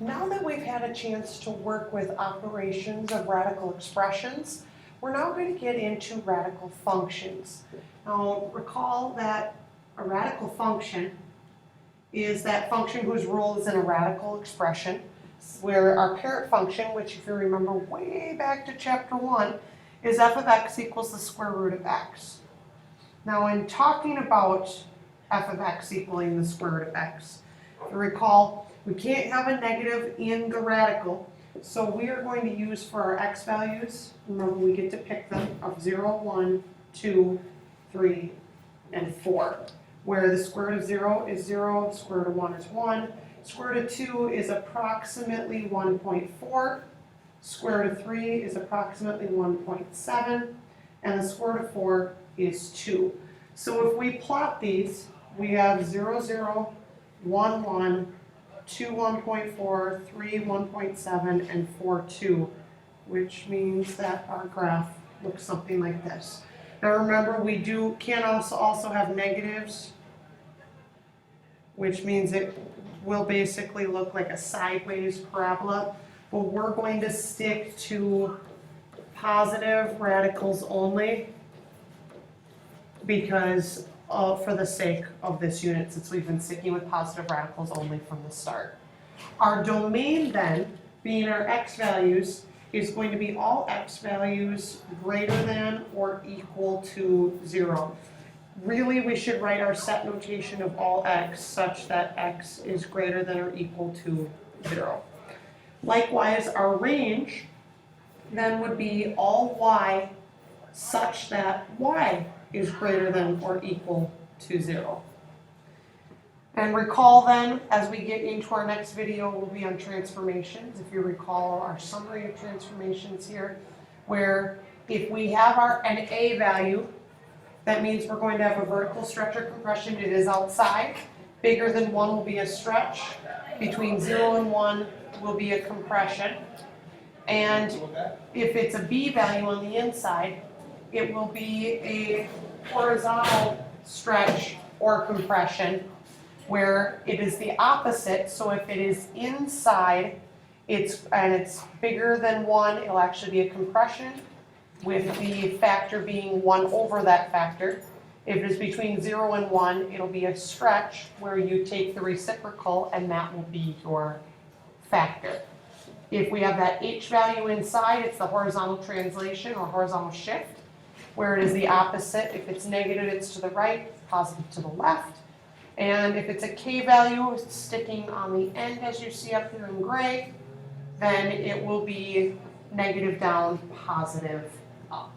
Now that we've had a chance to work with operations of radical expressions, we're now going to get into radical functions. Now recall that a radical function is that function whose rule is in a radical expression, where our parent function, which if you remember way back to chapter 1, is f of x equals the square root of x. Now in talking about f of x equaling the square root of x, if you recall, we can't have a negative in the radical, so we are going to use for our x values, remember we get to pick them, of 0, 1, 2, 3, and 4. Where the square root of 0 is 0, square root of 1 is 1, square root of 2 is approximately 1.4, square root of 3 is approximately 1.7, and the square root of 4 is 2. So if we plot these, we have 0, 0, 1, 1, 2, 1.4, 3, 1.7, and 4, 2, which means that our graph looks something like this. Now remember, we can also have negatives, which means it will basically look like a sideways parabola, but we're going to stick to positive radicals only because for the sake of this unit, since we've been sticking with positive radicals only from the start. Our domain then, being our x values, is going to be all x values greater than or equal to 0. Really, we should write our set notation of all x such that x is greater than or equal to 0. Likewise, our range then would be all y such that y is greater than or equal to 0. And recall then, as we get into our next video, will be on transformations. If you recall our summary of transformations here, where if we have an A value, that means we're going to have a vertical stretch or compression. It is outside. Bigger than 1 will be a stretch. Between 0 and 1 will be a compression. And if it's a B value on the inside, it will be a horizontal stretch or compression, where it is the opposite. So if it is inside, it's bigger than 1, it'll actually be a compression, with the factor being 1 over that factor. If it is between 0 and 1, it'll be a stretch, where you take the reciprocal and that will be your factor. If we have that h value inside, it's the horizontal translation or horizontal shift, where it is the opposite. If it's negative, it's to the right, positive to the left. And if it's a k value sticking on the end, as you see up here in gray, then it will be negative down, positive up.